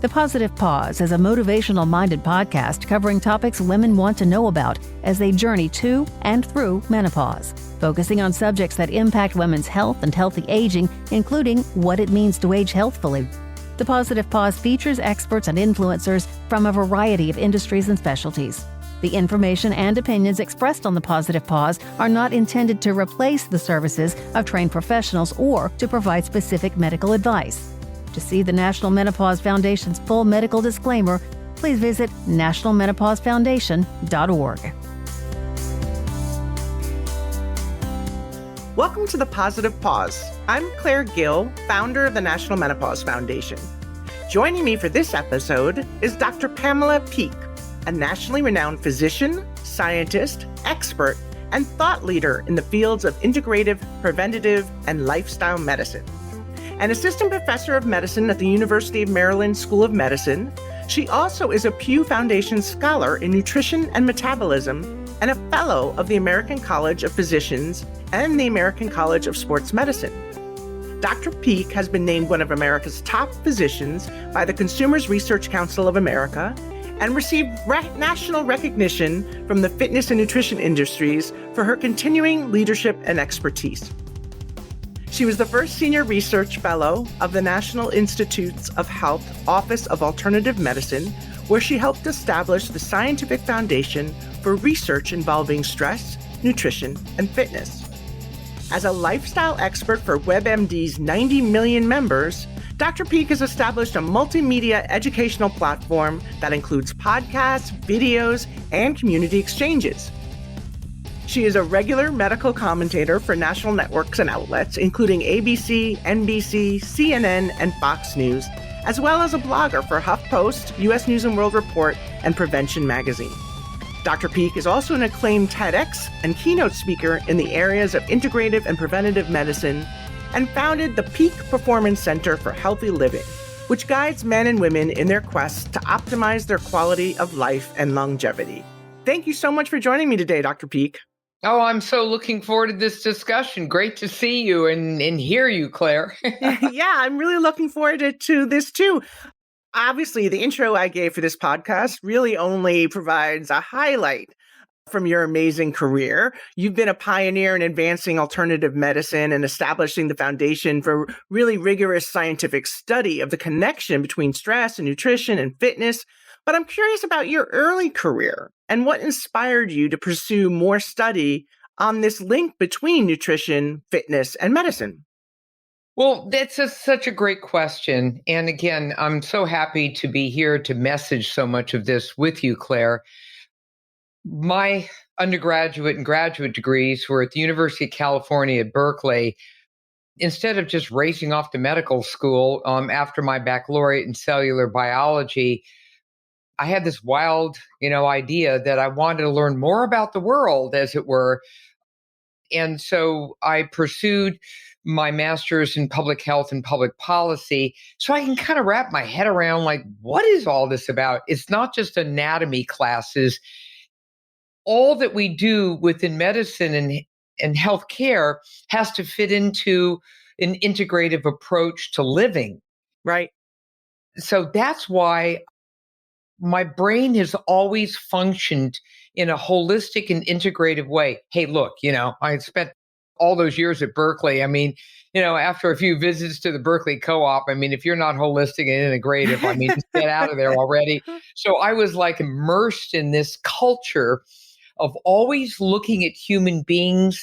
The Positive Pause is a motivational-minded podcast covering topics women want to know about as they journey to and through menopause, focusing on subjects that impact women's health and healthy aging, including what it means to age healthfully. The Positive Pause features experts and influencers from a variety of industries and specialties. The information and opinions expressed on the Positive Pause are not intended to replace the services of trained professionals or to provide specific medical advice. To see the National Menopause Foundation's full medical disclaimer, please visit nationalmenopausefoundation.org. Welcome to the Positive Pause. I'm Claire Gill, founder of the National Menopause Foundation. Joining me for this episode is Dr. Pamela Peeke, a nationally renowned physician, scientist, expert, and thought leader in the fields of integrative, preventative, and lifestyle medicine. An assistant professor of medicine at the University of Maryland School of Medicine, she also is a Pew Foundation Scholar in Nutrition and Metabolism and a Fellow of the American College of Physicians and the American College of Sports Medicine. Dr. Peeke has been named one of America's top physicians by the Consumers Research Council of America and received national recognition from the fitness and nutrition industries for her continuing leadership and expertise. She was the first senior research fellow of the National Institutes of Health Office of Alternative Medicine, where she helped establish the scientific foundation for research involving stress, nutrition, and fitness. As a lifestyle expert for WebMD's 90 million members, Dr. Peeke has established a multimedia educational platform that includes podcasts, videos, and community exchanges. She is a regular medical commentator for national networks and outlets, including ABC, NBC, CNN, and Fox News, as well as a blogger for HuffPost, U.S. News & World Report, and Prevention Magazine. Dr. Peeke is also an acclaimed TEDx and keynote speaker in the areas of integrative and preventative medicine, and founded the Peeke Performance Center for Healthy Living, which guides men and women in their quest to optimize their quality of life and longevity. Thank you so much for joining me today, Dr. Peeke. Oh, I'm so looking forward to this discussion. Great to see you and hear you, Claire. Yeah, I'm really looking forward to this too. Obviously, the intro I gave for this podcast really only provides a highlight from your amazing career. You've been a pioneer in advancing alternative medicine and establishing the foundation for really rigorous scientific study of the connection between stress and nutrition and fitness. But I'm curious about your early career and what inspired you to pursue more study on this link between nutrition, fitness, and medicine. Well, that's such a great question. And again, I'm so happy to be here to message so much of this with you, Claire. My undergraduate and graduate degrees were at the University of California at Berkeley. Instead of just racing off to medical school after my baccalaureate in cellular biology, I had this wild, idea that I wanted to learn more about the world, as it were. And so I pursued my master's in public health and public policy so I can kind of wrap my head around, what is all this about? It's not just anatomy classes. All that we do within medicine and healthcare has to fit into an integrative approach to living. Right. So that's why my brain has always functioned in a holistic and integrative way. Hey, look, I spent all those years at Berkeley. After a few visits to the Berkeley Co-op, if you're not holistic and integrative, just get out of there already. So I was immersed in this culture of always looking at human beings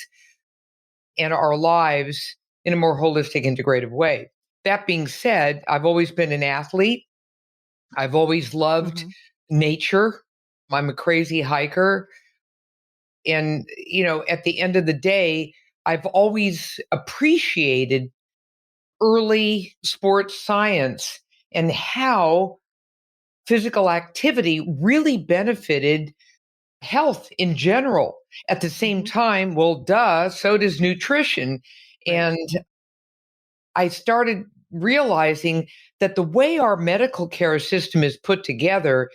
and our lives in a more holistic, integrative way. That being said, I've always been an athlete. I've always loved nature. I'm a crazy hiker. And, at the end of the day, I've always appreciated early sports science and how physical activity really benefited health in general. At the same time, so does nutrition. And I started realizing that the way our medical care system is put together,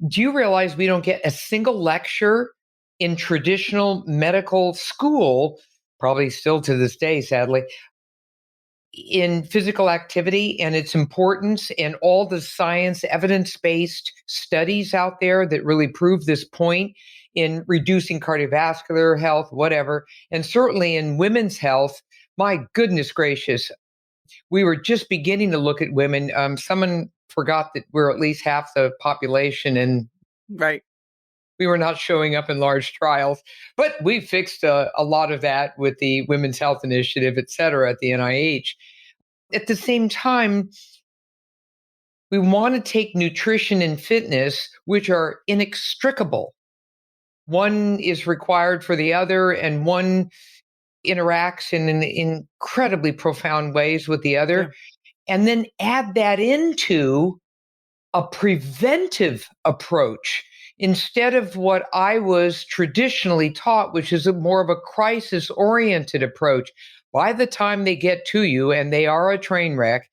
do you realize we don't get a single lecture in traditional medical school, probably still to this day, sadly, in physical activity and its importance, and all the science, evidence-based studies out there that really prove this point in reducing cardiovascular health, whatever, and certainly in women's health. My goodness gracious, we were just beginning to look at women. Someone forgot that we're at least half the population, and Right. we were not showing up in large trials. But we fixed a lot of that with the Women's Health Initiative, et cetera, at the NIH. At the same time, we want to take nutrition and fitness, which are inextricable. One is required for the other, and one interacts in incredibly profound ways with the other. Yeah. And then add that into a preventive approach instead of what I was traditionally taught, which is more of a crisis-oriented approach. By the time they get to you and they are a train wreck,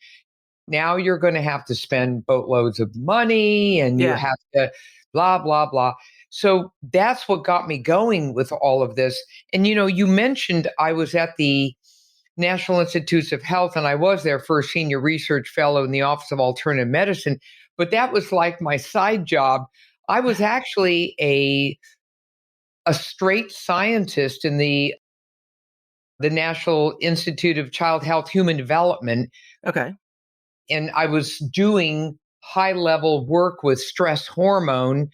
now you're going to have to spend boatloads of money and you have to blah, blah, blah. So that's what got me going with all of this. And, you mentioned I was at the National Institutes of Health, and I was their first senior research fellow in the Office of Alternative Medicine, but that was like my side job. I was actually a straight scientist in the National Institute of Child Health Human Development. Okay. And I was doing high-level work with stress hormone.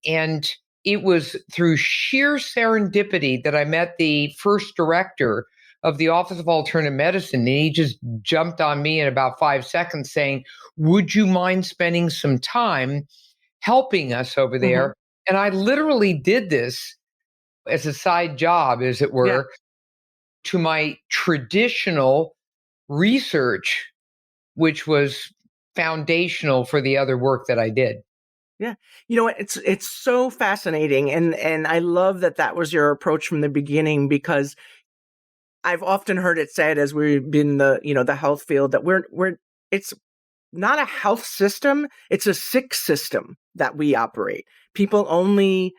And it was through sheer serendipity that I met the first director of the Office of Alternative Medicine. And he just jumped on me in about 5 seconds saying, would you mind spending some time helping us over there? And I literally did this as a side job, as it were, to my traditional research, which was foundational for the other work that I did. Yeah. You know what? It's so fascinating. And I love that was your approach from the beginning, because I've often heard it said, as we've been the health field, that it's not a health system, it's a sick system that we operate. People only,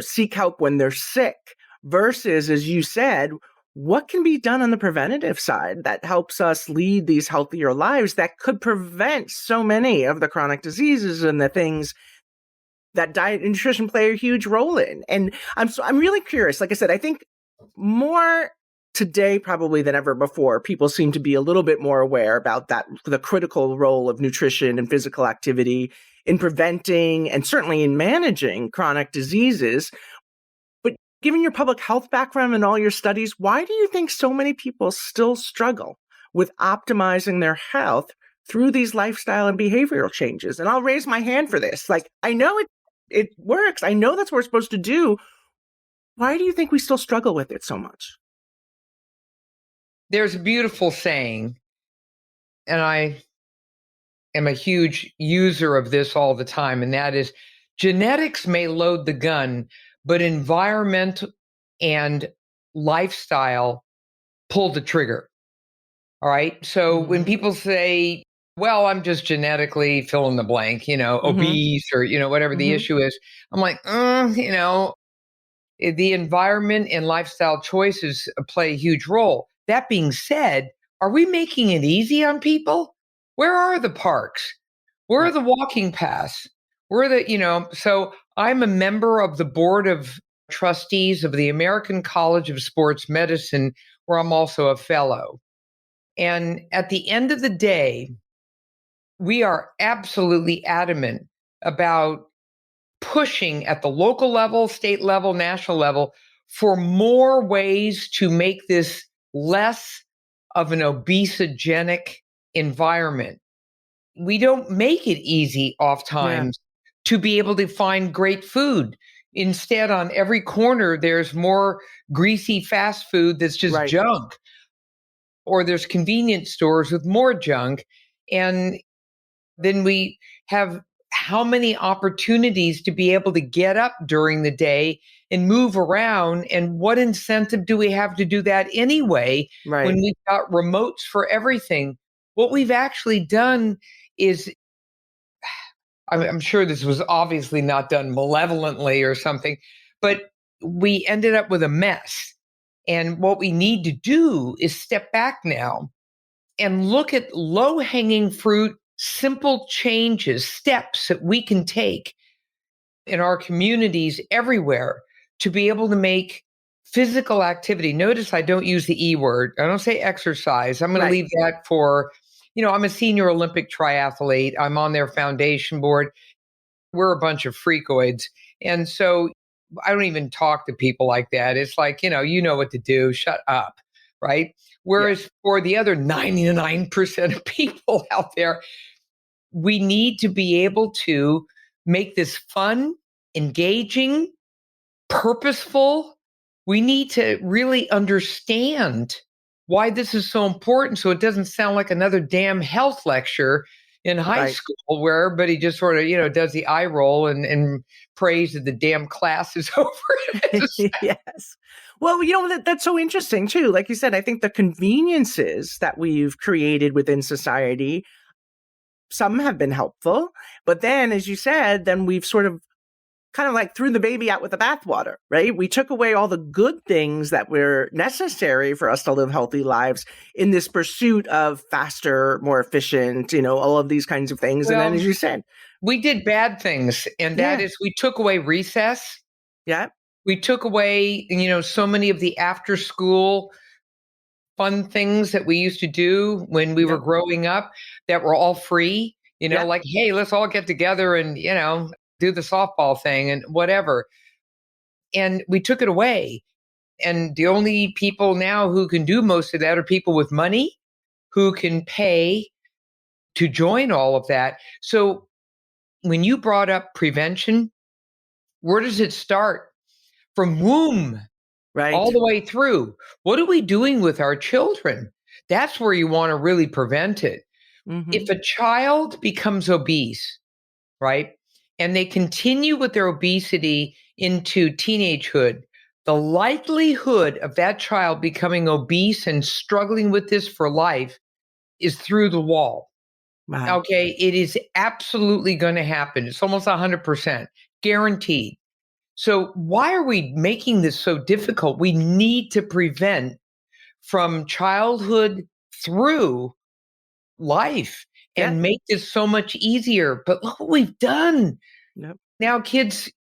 seek help when they're sick, versus, as you said, what can be done on the preventative side that helps us lead these healthier lives that could prevent so many of the chronic diseases and the things that diet and nutrition play a huge role in. And I'm really curious. Like I said, I think more today probably than ever before, people seem to be a little bit more aware about the critical role of nutrition and physical activity in preventing and certainly in managing chronic diseases. Given your public health background and all your studies, why do you think so many people still struggle with optimizing their health through these lifestyle and behavioral changes? And I'll raise my hand for this. Like, I know it works. I know that's what we're supposed to do. Why do you think we still struggle with it so much? There's a beautiful saying, and I am a huge user of this all the time, and that is, genetics may load the gun, but environment and lifestyle pull the trigger. All right. So when people say, well, I'm just genetically fill in the blank, obese or, whatever the issue is, I'm like, the environment and lifestyle choices play a huge role. That being said, are we making it easy on people? Where are the parks? Where are the walking paths? Where are the, so I'm a member of the board of trustees of the American College of Sports Medicine, where I'm also a fellow. And at the end of the day, we are absolutely adamant about pushing at the local level, state level, national level for more ways to make this less of an obesogenic environment. We don't make it easy oftentimes to be able to find great food. Instead, on every corner, there's more greasy fast food that's just junk. Or there's convenience stores with more junk. And then we have how many opportunities to be able to get up during the day and move around. And what incentive do we have to do that anyway when we've got remotes for everything? What we've actually done is, I'm sure this was obviously not done malevolently or something, but we ended up with a mess. And what we need to do is step back now and look at low-hanging fruit, simple changes, steps that we can take in our communities everywhere to be able to make physical activity. Notice I don't use the E word. I don't say exercise. I'm going to Right. leave that for, I'm a senior Olympic triathlete. I'm on their foundation board. We're a bunch of freakoids. And so I don't even talk to people like that. It's like, you know what to do. Shut up. Right. Yeah. Whereas for the other 99% of people out there, we need to be able to make this fun, engaging, purposeful. We need to really understand why this is so important so it doesn't sound like another damn health lecture in high Right. school where everybody just sort of, does the eye roll and prays that the damn class is over. Yes. Well, that's so interesting too. Like you said, I think the conveniences that we've created within society, some have been helpful, but then, as you said, then we've sort of kind of like threw the baby out with the bathwater, right? We took away all the good things that were necessary for us to live healthy lives in this pursuit of faster, more efficient, all of these kinds of things. And then, Well, as you said, we did bad things, and that yeah, is we took away recess. yeah, We took away, so many of the after school fun things that we used to do when we were yep, growing up that were all free, yep, like, hey, let's all get together and, do the softball thing and whatever. And we took it away. And the only people now who can do most of that are people with money who can pay to join all of that. So when you brought up prevention, where does it start? From womb all right. the way through. What are we doing with our children? That's where you want to really prevent it. Hmm. If a child becomes obese, right, and they continue with their obesity into teenagehood, the likelihood of that child becoming obese and struggling with this for life is through the wall. Wow. Okay, it is absolutely going to happen. It's almost 100% guaranteed. So, why are we making this so difficult? We need to prevent from childhood through life Yeah. and make this so much easier. But look what we've done. Yep. Now, kids,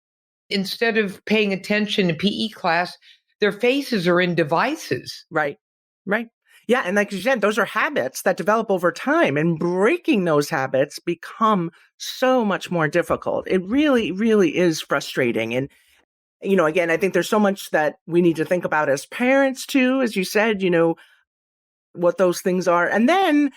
instead of paying attention to PE class, their faces are in devices. Right. Right. Yeah. And like you said, those are habits that develop over time, and breaking those habits become so much more difficult. It really, really is frustrating. And, again, I think there's so much that we need to think about as parents too, as you said, what those things are. And then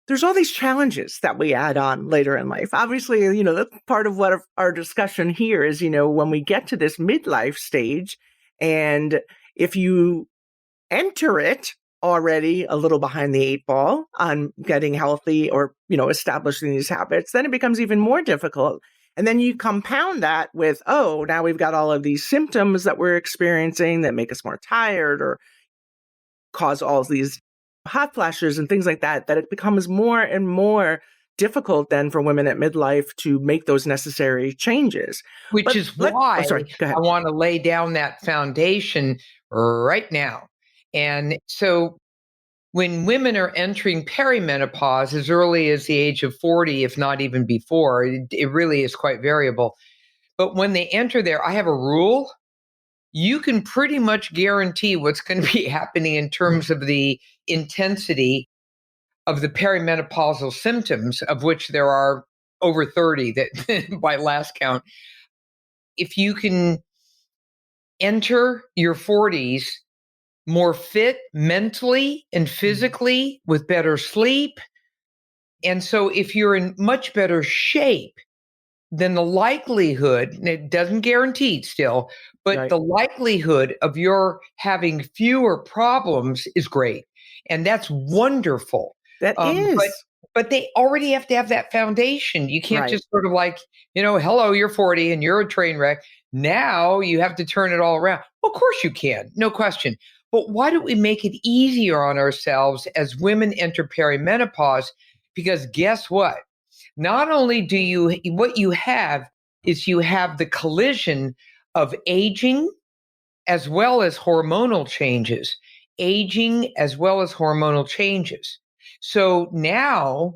there's all these challenges that we add on later in life. Obviously, that's part of what our discussion here is, when we get to this midlife stage, and if you enter it already a little behind the eight ball on getting healthy or, establishing these habits, then it becomes even more difficult. And then you compound that with, oh, now we've got all of these symptoms that we're experiencing that make us more tired or cause all of these hot flashes and things like that, that it becomes more and more difficult then for women at midlife to make those necessary changes. Which But is why sorry, go ahead. I want to lay down that foundation right now. And so when women are entering perimenopause as early as the age of 40, if not even before, it really is quite variable. But when they enter there, I have a rule. You can pretty much guarantee what's going to be happening in terms of the intensity of the perimenopausal symptoms, of which there are over 30 that by last count. If you can enter your 40s more fit mentally and physically with better sleep. And so if you're in much better shape, then the likelihood, and it doesn't guarantee it still, but Right. the likelihood of your having fewer problems is great. And that's wonderful. That Um, but is but they already have to have that foundation. You can't right. just sort of like, hello, you're 40 and you're a train wreck. Now you have to turn it all around. Of course you can, no question. But why don't we make it easier on ourselves as women enter perimenopause? Because guess what? Not only what you have is you have the collision of aging as well as hormonal changes, aging as well as hormonal changes. So now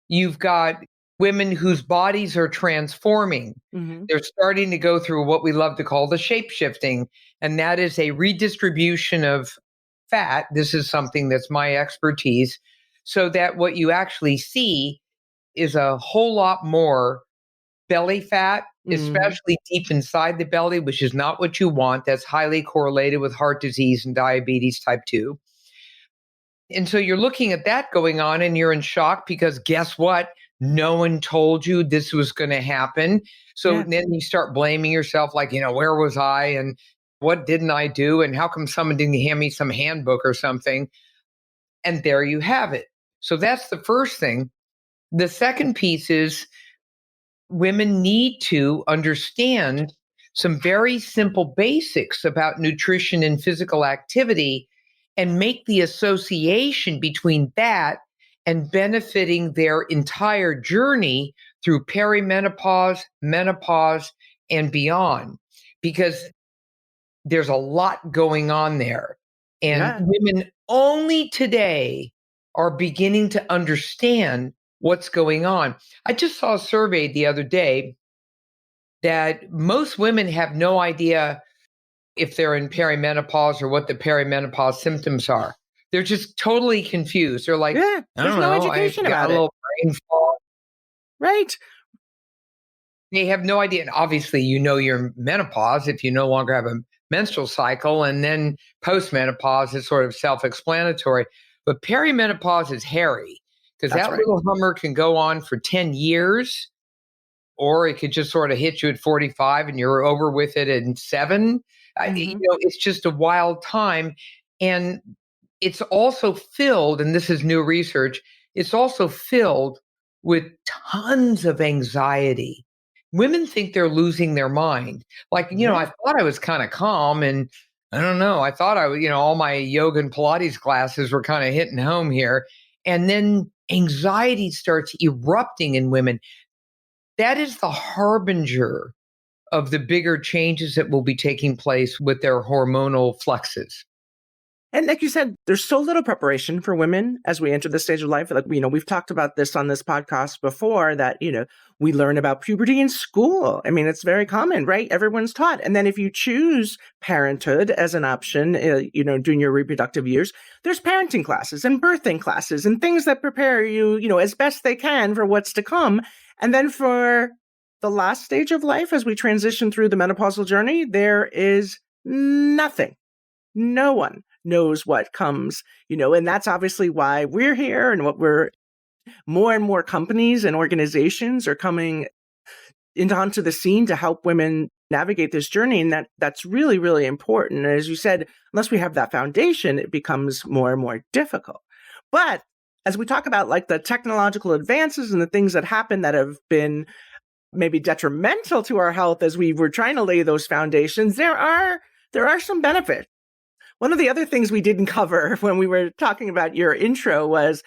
you've got women whose bodies are transforming. Hmm. They're starting to go through what we love to call the shape shifting, and that is a redistribution of fat. This is something that's my expertise, so that what you actually see is a whole lot more belly fat, Hmm. especially deep inside the belly, which is not what you want. That's highly correlated with heart disease and diabetes type 2. And so you're looking at that going on and you're in shock because guess what? No one told you this was going to happen. So Yeah. then you start blaming yourself, like, where was I and what didn't I do? And how come someone didn't hand me some handbook or something? And there you have it. So that's the first thing. The second piece is women need to understand some very simple basics about nutrition and physical activity and make the association between that and benefiting their entire journey through perimenopause, menopause, and beyond. Because there's a lot going on there. And Yeah. women only today are beginning to understand what's going on. I just saw a survey the other day that most women have no idea if they're in perimenopause or what the perimenopause symptoms are. They're just totally confused. They're like, Yeah. I There's don't no know, I education got about a it. little brain fog. Right. They have no idea. And obviously, you're menopause if you no longer have a menstrual cycle. And then postmenopause is sort of self explanatory. But perimenopause is hairy because That's that right. little hummer can go on for 10 years, or it could just sort of hit you at 45 and you're over with it in 7. Hmm. It's just a wild time. And it's also filled, and this is new research, it's also filled with tons of anxiety. Women think they're losing their mind. Like, Yeah. I thought I was kind of calm and I don't know. I thought all my yoga and Pilates classes were kind of hitting home here. And then anxiety starts erupting in women. That is the harbinger of the bigger changes that will be taking place with their hormonal fluxes. And like you said, there's so little preparation for women as we enter this stage of life. Like, we've talked about this on this podcast before that, we learn about puberty in school. I mean, it's very common, right? Everyone's taught. And then if you choose parenthood as an option, during your reproductive years, there's parenting classes and birthing classes and things that prepare you, as best they can for what's to come. And then for the last stage of life, as we transition through the menopausal journey, there is nothing. No one knows what comes, and that's obviously why we're here and what we're more and more companies and organizations are coming onto the scene to help women navigate this journey. And that's really, really important. And as you said, unless we have that foundation, it becomes more and more difficult. But as we talk about like the technological advances and the things that happen that have been maybe detrimental to our health as we were trying to lay those foundations, there are some benefits. One of the other things we didn't cover when we were talking about your intro was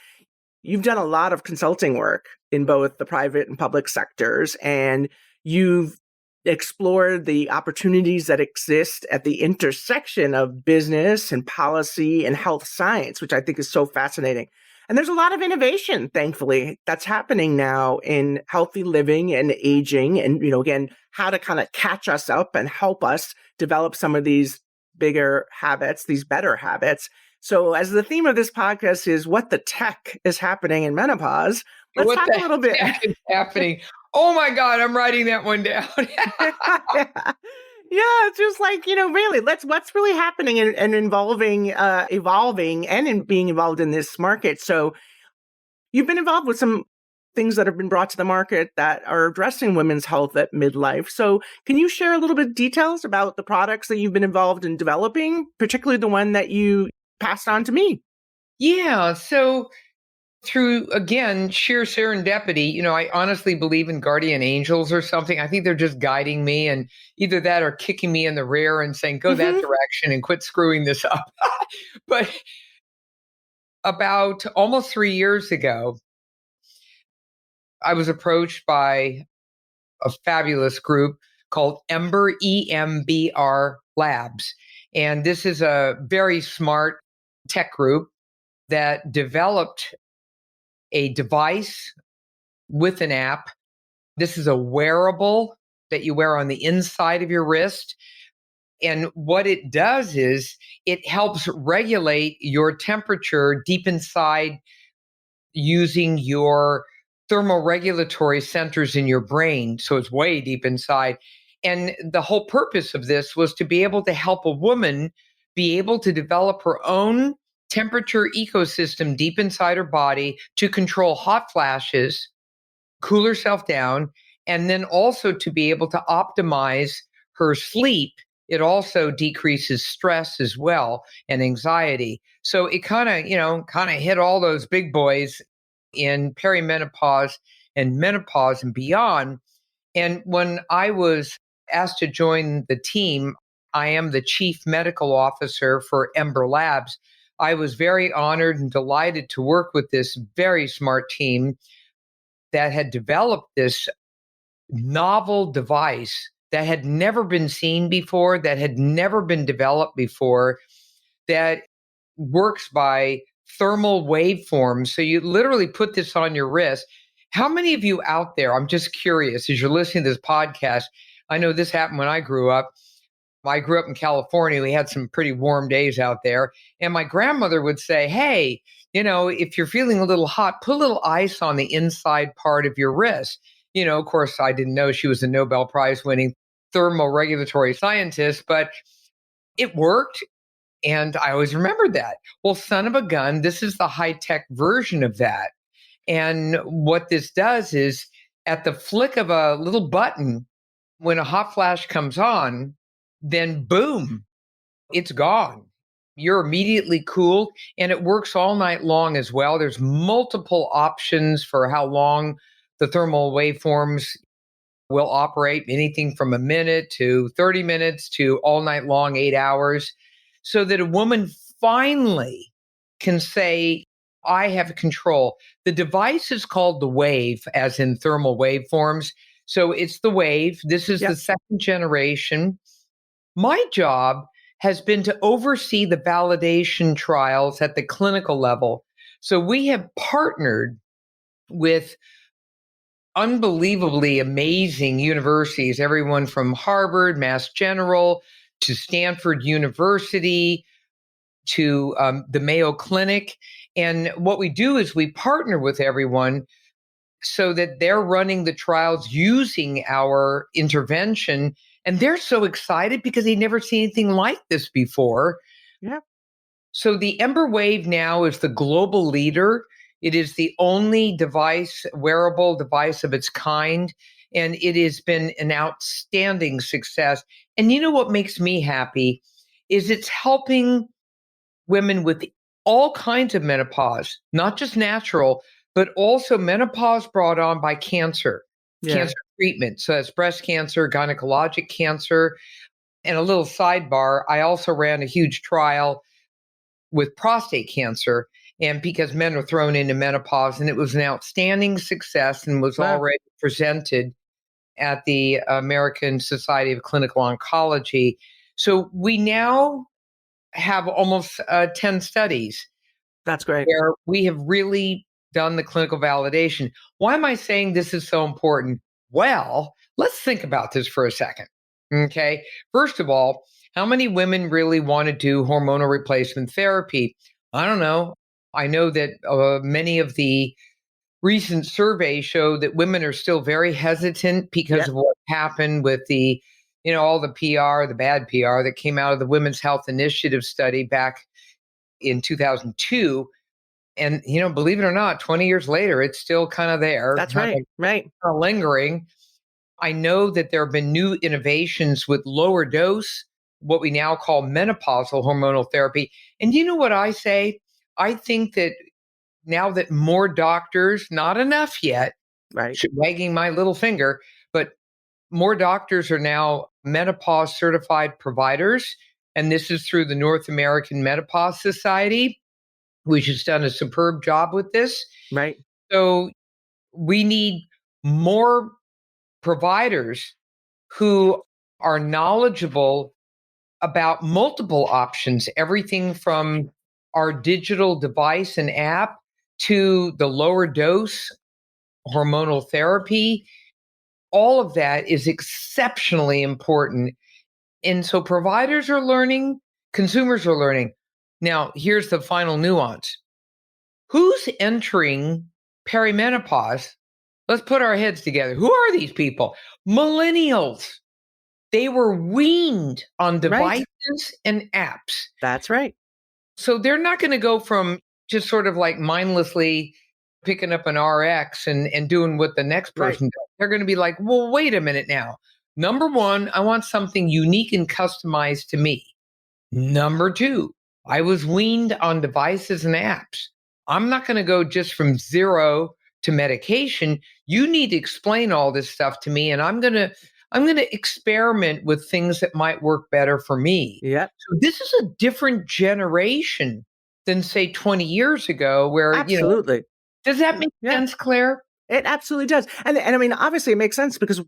you've done a lot of consulting work in both the private and public sectors, and you've explored the opportunities that exist at the intersection of business and policy and health science, which I think is so fascinating. And there's a lot of innovation, thankfully, that's happening now in healthy living and aging, and, again, how to kind of catch us up and help us develop some of these bigger habits, these better habits. So as the theme of this podcast is what the tech is happening in menopause, let's What talk a the little bit. heck is happening? Oh my God, I'm writing that one down. Yeah. Yeah, it's just like, really, what's really happening and involving, evolving and in being involved in this market. So you've been involved with some things that have been brought to the market that are addressing women's health at midlife. So can you share a little bit of details about the products that you've been involved in developing, particularly the one that you passed on to me? Yeah. So through, again, sheer serendipity, I honestly believe in guardian angels or something. I think they're just guiding me, and either that or kicking me in the rear and saying, go that Hmm. direction and quit screwing this up. But about almost 3 years ago, I was approached by a fabulous group called Ember, EMBR Labs. And this is a very smart tech group that developed a device with an app. This is a wearable that you wear on the inside of your wrist. And what it does is it helps regulate your temperature deep inside using your thermoregulatory centers in your brain. So it's way deep inside. And the whole purpose of this was to be able to help a woman be able to develop her own temperature ecosystem deep inside her body to control hot flashes, cool herself down, and then also to be able to optimize her sleep. It also decreases stress as well and anxiety. So it kind of hit all those big boys in perimenopause and menopause and beyond. And when I was asked to join the team, I am the chief medical officer for Ember Labs. I was very honored and delighted to work with this very smart team that had developed this novel device that had never been seen before, that had never been developed before, that works by thermal waveforms. So you literally put this on your wrist. How many of you out there, I'm just curious, as you're listening to this podcast, I know this happened when I grew up. I grew up in California. We had some pretty warm days out there. And my grandmother would say, hey, if you're feeling a little hot, put a little ice on the inside part of your wrist. Of course, I didn't know she was a Nobel Prize winning thermoregulatory scientist, but it worked. And I always remembered that. Well, son of a gun, this is the high-tech version of that. And what this does is at the flick of a little button, when a hot flash comes on, then boom, it's gone. You're immediately cooled, and it works all night long as well. There's multiple options for how long the thermal waveforms will operate, anything from a minute to 30 minutes to all night long, 8 hours, so that a woman finally can say, I have control. The device is called the Wave, as in thermal waveforms. So it's the Wave. This is the second generation. My job has been to oversee the validation trials at the clinical level. So we have partnered with unbelievably amazing universities, everyone from Harvard, Mass General, to Stanford University, to the Mayo Clinic. And what we do is we partner with everyone so that they're running the trials using our intervention. And they're so excited because they've never seen anything like this before. Yeah. So the Ember Wave now is the global leader. It is the only wearable device of its kind. And it has been an outstanding success. And you know what makes me happy is it's helping women with all kinds of menopause, not just natural, but also menopause brought on by cancer treatment. So that's breast cancer, gynecologic cancer. And a little sidebar, I also ran a huge trial with prostate cancer, and because men are thrown into menopause, and it was an outstanding success and was already presented at the American Society of Clinical Oncology. So we now have almost 10 studies. That's great. Where we have really done the clinical validation. Why am I saying this is so important? Well, let's think about this for a second. Okay. First of all, how many women really want to do hormonal replacement therapy? I don't know. I know that many of the recent surveys show that women are still very hesitant because of what happened with the, all the PR, the bad PR that came out of the Women's Health Initiative study back in 2002. And, believe it or not, 20 years later, it's still kind of there. That's right. Kind of lingering. I know that there have been new innovations with lower dose, what we now call menopausal hormonal therapy. And you know what I say? I think that now that more doctors, not enough yet, wagging my little finger, but more doctors are now menopause certified providers. And this is through the North American Menopause Society, which has done a superb job with this. Right. So we need more providers who are knowledgeable about multiple options, everything from our digital device and app to the lower dose hormonal therapy, all of that is exceptionally important. And so providers are learning, consumers are learning. Now, here's the final nuance. Who's entering perimenopause? Let's put our heads together. Who are these people? Millennials. They were weaned on Right. devices and apps. That's right. So they're not going to go from just sort of like mindlessly picking up an RX and doing what the next Right. person does. They're going to be like, well, wait a minute now. Number one, I want something unique and customized to me. Number two, I was weaned on devices and apps. I'm not going to go just from zero to medication. You need to explain all this stuff to me, and I'm going to experiment with things that might work better for me. Yep. So this is a different generation than say 20 years ago where, Absolutely. does that make Yeah. sense, Claire? It absolutely does. And I mean, obviously it makes sense because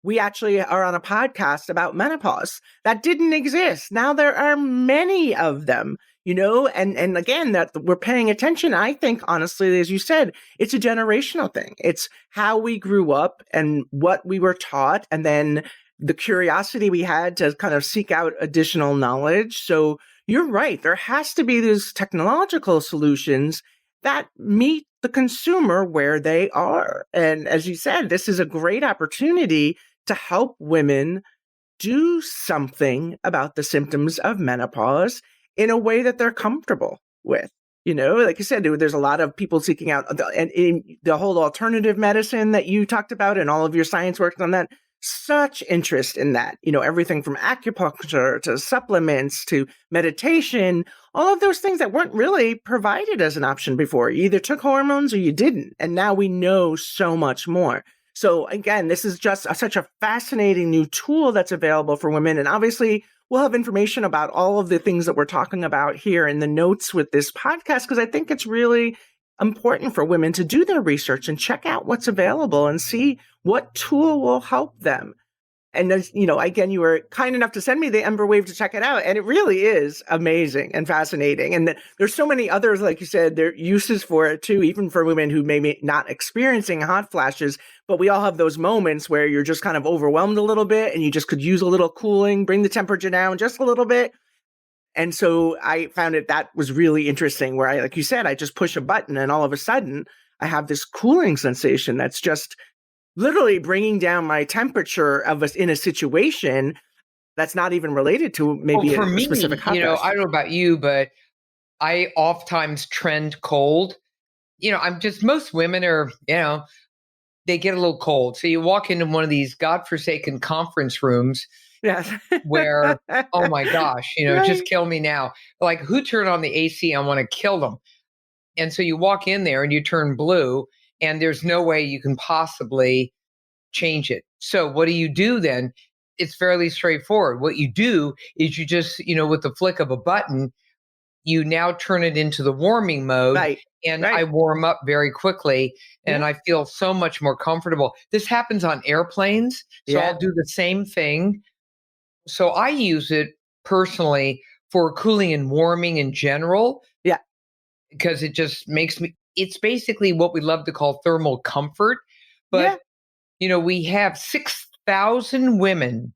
we actually are on a podcast about menopause that didn't exist. Now there are many of them, and again, that we're paying attention. I think, honestly, as you said, it's a generational thing. It's how we grew up and what we were taught, and then the curiosity we had to kind of seek out additional knowledge. So you're right. There has to be these technological solutions that meet the consumer where they are. And as you said, this is a great opportunity to help women do something about the symptoms of menopause in a way that they're comfortable with. Like you said, there's a lot of people seeking out and in the whole alternative medicine that you talked about and all of your science work on that. Such interest in that, everything from acupuncture to supplements to meditation, all of those things that weren't really provided as an option before. You either took hormones or you didn't. And now we know so much more. So again, this is just such a fascinating new tool that's available for women. And obviously, we'll have information about all of the things that we're talking about here in the notes with this podcast, because I think it's really important for women to do their research and check out what's available and see what tool will help them. And as again, you were kind enough to send me the Ember Wave to check it out. And it really is amazing and fascinating. And there's so many others, like you said, there are uses for it too, even for women who may be not experiencing hot flashes. But we all have those moments where you're just kind of overwhelmed a little bit and you just could use a little cooling, bring the temperature down just a little bit. And so I found that was really interesting where like you said, I just push a button and all of a sudden I have this cooling sensation that's just literally bringing down my temperature in a situation that's not even related to maybe for a me, specific hot flash. I don't know about you, but I oftentimes trend cold. Most women are, they get a little cold. So you walk into one of these godforsaken conference rooms Yes. where, oh my gosh, Right. just kill me now. Like, who turned on the AC? I want to kill them. And so you walk in there and you turn blue, and there's no way you can possibly change it. So what do you do then? It's fairly straightforward. What you do is you just, with the flick of a button, you now turn it into the warming mode. Right. And Right. I warm up very quickly and Yeah. I feel so much more comfortable. This happens on airplanes. So Yeah. I'll do the same thing. So I use it personally for cooling and warming in general. Yeah. Because it just it's basically what we love to call thermal comfort. But, we have 6,000 women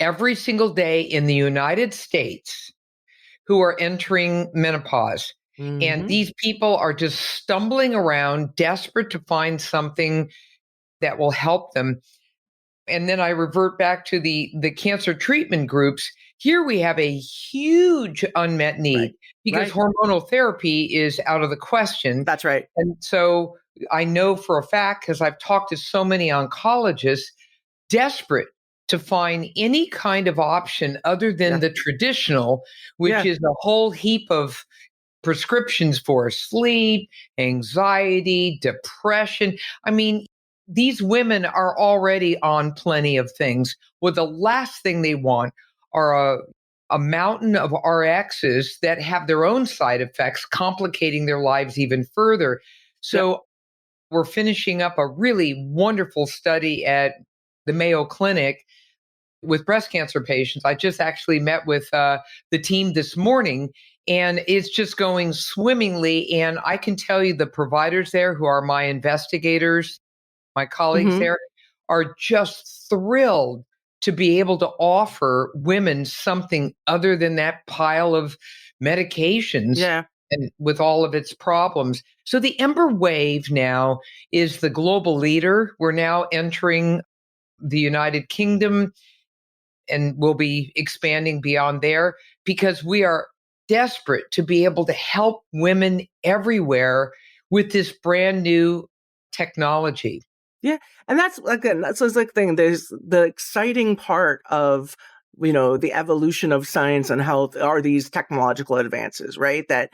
every single day in the United States who are entering menopause. Mm-hmm. And these people are just stumbling around, desperate to find something that will help them. And then I revert back to the cancer treatment groups. Here we have a huge unmet need because hormonal therapy is out of the question. That's right. And so I know for a fact, because I've talked to so many oncologists, desperate to find any kind of option other than the traditional, which is a whole heap of prescriptions for sleep, anxiety, depression. I mean, these women are already on plenty of things. Well, the last thing they want are a mountain of RXs that have their own side effects, complicating their lives even further. So we're finishing up a really wonderful study at the Mayo Clinic with breast cancer patients. I just actually met with the team this morning, and it's just going swimmingly. And I can tell you the providers there who are my investigators, my colleagues Hmm. there, are just thrilled to be able to offer women something other than that pile of medications Yeah. and with all of its problems. So the Ember Wave now is the global leader. We're now entering the United Kingdom and we'll be expanding beyond there because we are desperate to be able to help women everywhere with this brand new technology. Yeah. And that's again, that's like thing. There's the exciting part of, the evolution of science and health are these technological advances, right? That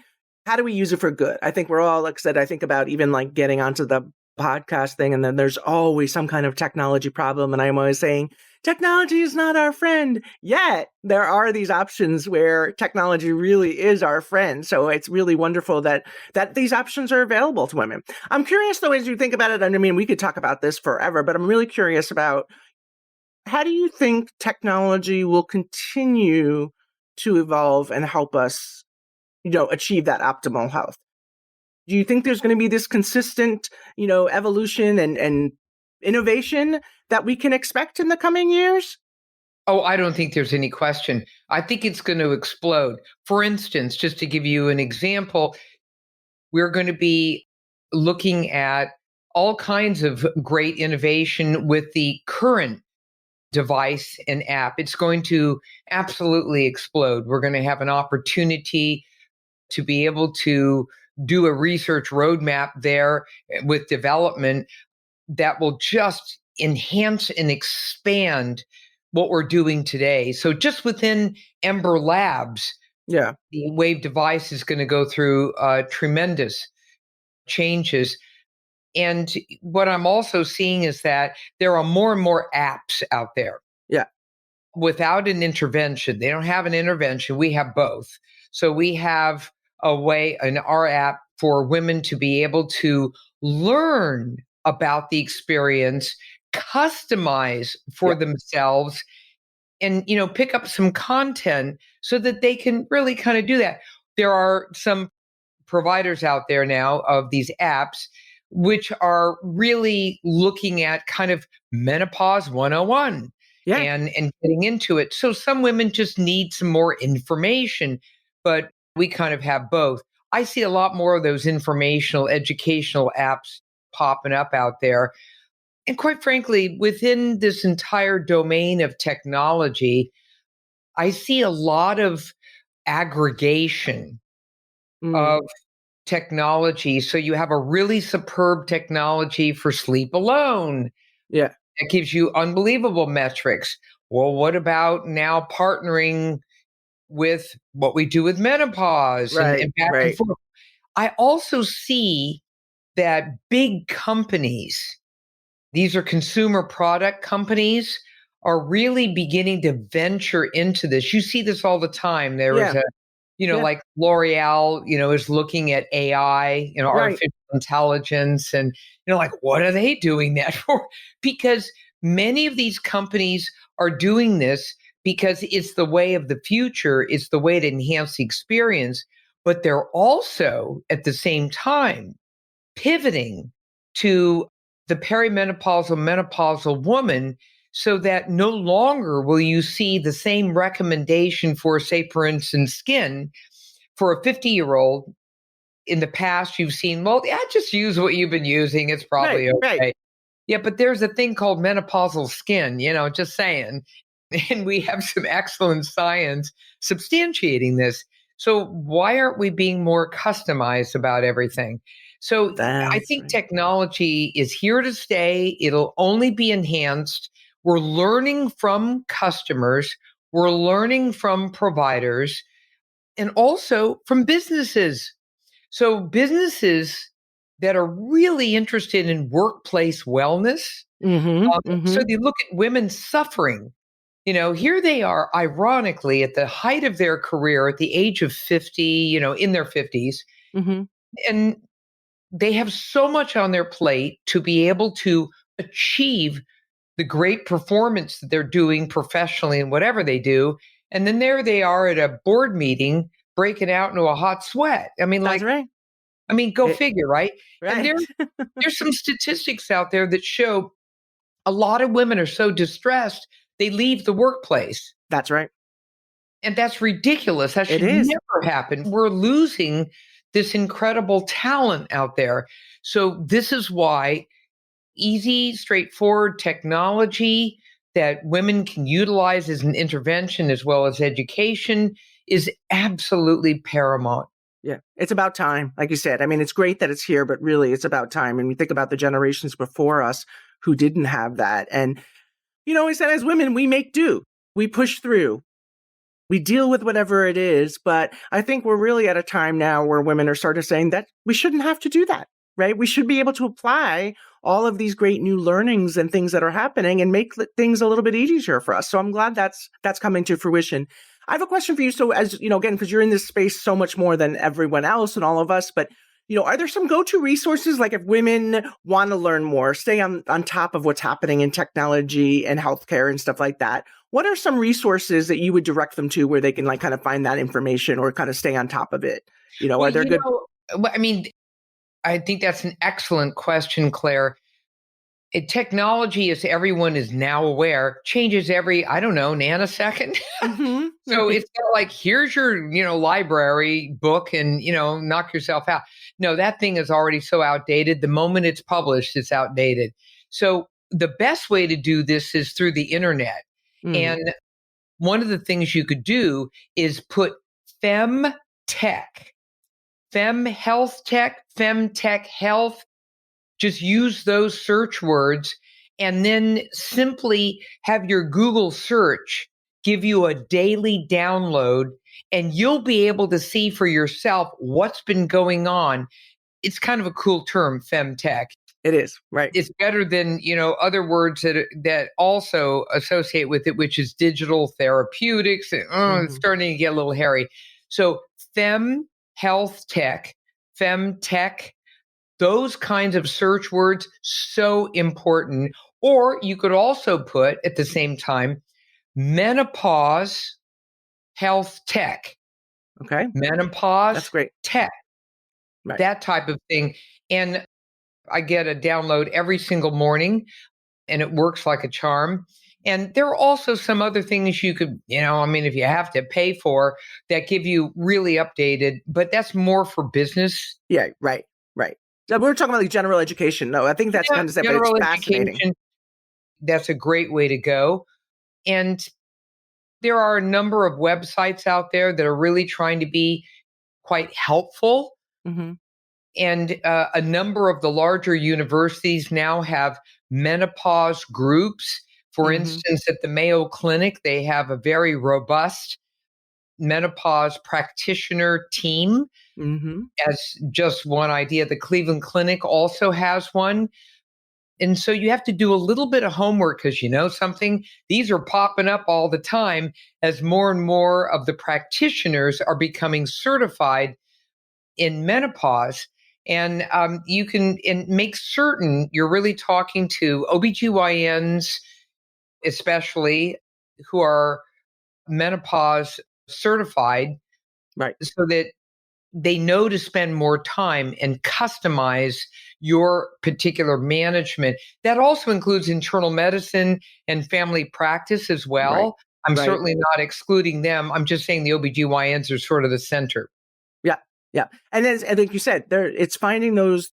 how do we use it for good? I think we're all, like I said, I think about even like getting onto the podcast thing, and then there's always some kind of technology problem. And I'm always saying, technology is not our friend. Yet there are these options where technology really is our friend. So it's really wonderful that these options are available to women. I'm curious though, as you think about it, and I mean, we could talk about this forever, but I'm really curious about how do you think technology will continue to evolve and help us, achieve that optimal health? Do you think there's going to be this consistent, evolution and innovation that we can expect in the coming years? Oh, I don't think there's any question. I think it's going to explode. For instance, just to give you an example, we're going to be looking at all kinds of great innovation with the current device and app. It's going to absolutely explode. We're going to have an opportunity to be able to do a research roadmap there with development that will just enhance and expand what we're doing today. So just within Ember Labs, Yeah. the Wave device is going to go through tremendous changes. And what I'm also seeing is that there are more and more apps out there Yeah. without an intervention. They don't have an intervention. We have both. So we have a way in our app for women to be able to learn about the experience, customize for Yeah. themselves, and pick up some content so that they can really kind of do that. There are some providers out there now of these apps which are really looking at kind of menopause 101 Yeah. and getting into it. So some women just need some more information, but we kind of have both. I see a lot more of those informational, educational apps popping up out there. And quite frankly, within this entire domain of technology, I see a lot of aggregation Mm. of technology. So you have a really superb technology for sleep alone Yeah. that gives you unbelievable metrics. Well, what about now partnering with what we do with menopause Right. and back and Right. forth? I also see that big companies, these are consumer product companies, are really beginning to venture into this. You see this all the time. There is Yeah. a Yeah. like L'Oreal, is looking at AI, Right. artificial intelligence, and, like, what are they doing that for? Because many of these companies are doing this because it's the way of the future, it's the way to enhance the experience, but they're also at the same time pivoting to the perimenopausal, menopausal woman so that no longer will you see the same recommendation for, say, for instance, skin for a 50-year-old. In the past, you've seen, well, yeah, just use what you've been using. It's Right. probably Right. okay. Yeah, but there's a thing called menopausal skin, just saying. And we have some excellent science substantiating this. So why aren't we being more customized about everything? So I That's think right. technology is here to stay. It'll only be enhanced. We're learning from customers. We're learning from providers and also from businesses. So businesses that are really interested in workplace wellness, Mm-hmm. so Mm-hmm. you look at women suffering. Here they are, ironically, at the height of their career, at the age of 50, in their 50s, Mm-hmm. and they have so much on their plate to be able to achieve the great performance that they're doing professionally in whatever they do. And then there they are at a board meeting breaking out into a hot sweat. I mean, That's like, right. go It- figure, right? And right. there's some statistics out there that show a lot of women are so distressed, they leave the workplace. That's right. And that's ridiculous. That It should is. never happen. We're losing this incredible talent out there. So this is why easy, straightforward technology that women can utilize as an intervention as well as education is absolutely paramount. Yeah, it's about time. Like you said, I mean, it's great that it's here, but really it's about time. And we think about the generations before us who didn't have that. And, we said as women, we make do, we push through, we deal with whatever it is. But I think we're really at a time now where women are sort of saying that we shouldn't have to do that, right? We should be able to apply all of these great new learnings and things that are happening and make things a little bit easier for us. So I'm glad that's coming to fruition. I have a question for you. So as, again, because you're in this space so much more than everyone else and all of us, but, are there some go-to resources, like if women want to learn more, stay on top of what's happening in technology and healthcare and stuff like that? What are some resources that you would direct them to where they can kind of find that information or kind of stay on top of it? Are there good? I think that's an excellent question, Claire. Technology, as everyone is now aware, changes every, nanosecond. Mm-hmm. So it's not like, here's your, library book and, knock yourself out. No, that thing is already so outdated. The moment it's published, it's outdated. So the best way to do this is through the internet. Mm. And one of the things you could do is put femtech, femtech health. Just use those search words and then simply have your Google search give you a daily download, and you'll be able to see for yourself what's been going on. It's kind of a cool term, femtech. It is, right. It's better than, other words that also associate with it, which is digital therapeutics. It's starting to get a little hairy. So health tech, femtech, those kinds of search words, so important. Or you could also put at the same time, menopause health tech. Okay. Menopause That's great. tech. Right. That type of thing. And I get a download every single morning, and it works like a charm. And there are also some other things you could, if you have to pay for, that give you really updated, but that's more for business. Yeah, right. So we're talking about like general education. No, I think that's kind of separate. It's fascinating. That's a great way to go. And there are a number of websites out there that are really trying to be quite helpful. Mm-hmm. And a number of the larger universities now have menopause groups. For instance, at the Mayo Clinic, they have a very robust menopause practitioner team. As just one idea. The Cleveland Clinic also has one. And so you have to do a little bit of homework because something, these are popping up all the time as more and more of the practitioners are becoming certified in menopause. And you can make certain you're really talking to OBGYNs, especially who are menopause certified, right? So that they know to spend more time and customize your particular management. That also includes internal medicine and family practice as well. Right. I'm certainly not excluding them. I'm just saying the OBGYNs are sort of the center. Yeah. And then, I think you said, it's finding those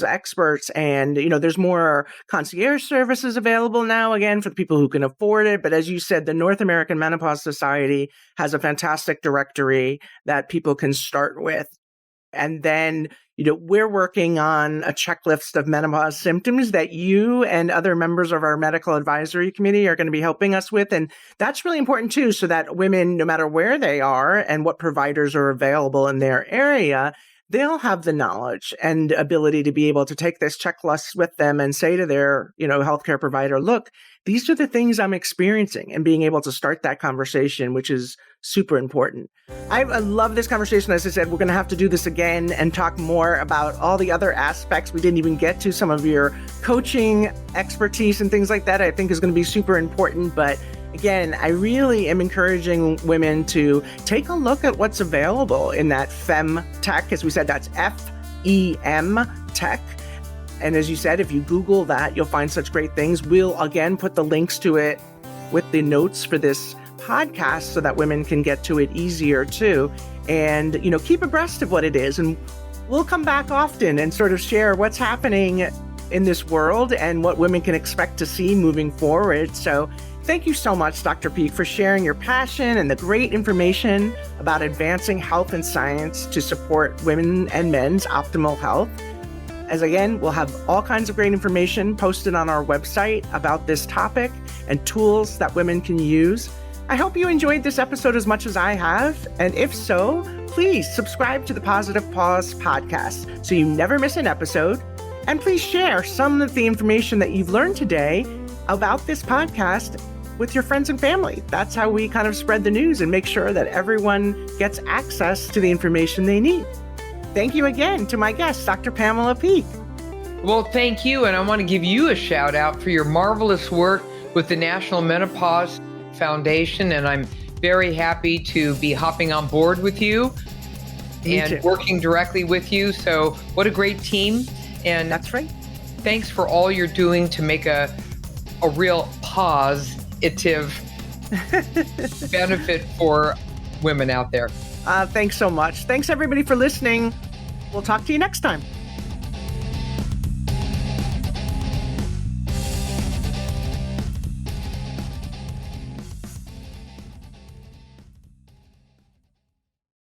experts, and there's more concierge services available now, again, for the people who can afford it. But as you said, the North American Menopause Society has a fantastic directory that people can start with. And then, we're working on a checklist of menopause symptoms that you and other members of our medical advisory committee are going to be helping us with. And that's really important too, so that women, no matter where they are and what providers are available in their area, they'll have the knowledge and ability to be able to take this checklist with them and say to their, healthcare provider, look, these are the things I'm experiencing, and being able to start that conversation, which is super important. I love this conversation. As I said, we're going to have to do this again and talk more about all the other aspects. We didn't even get to some of your coaching expertise and things like that. I think is going to be super important. But Again, I really am encouraging women to take a look at what's available in that FEM tech. As we said, that's FEM tech. And as you said, if you Google that, you'll find such great things. We'll again put the links to it with the notes for this podcast so that women can get to it easier too. And, keep abreast of what it is. And we'll come back often and sort of share what's happening in this world and what women can expect to see moving forward. So thank you so much, Dr. Peeke, for sharing your passion and the great information about advancing health and science to support women and men's optimal health. As again, we'll have all kinds of great information posted on our website about this topic and tools that women can use. I hope you enjoyed this episode as much as I have. And if so, please subscribe to the Positive Pause podcast so you never miss an episode. And please share some of the information that you've learned today about this podcast with your friends and family. That's how we kind of spread the news and make sure that everyone gets access to the information they need. Thank you again to my guest, Dr. Pamela Peeke. Well, thank you. And I want to give you a shout out for your marvelous work with the National Menopause Foundation. And I'm very happy to be hopping on board with you and working directly with you. So what a great team. And that's right. Thanks for all you're doing to make a real positive benefit for women out there. Thanks so much. Thanks everybody for listening. We'll talk to you next time.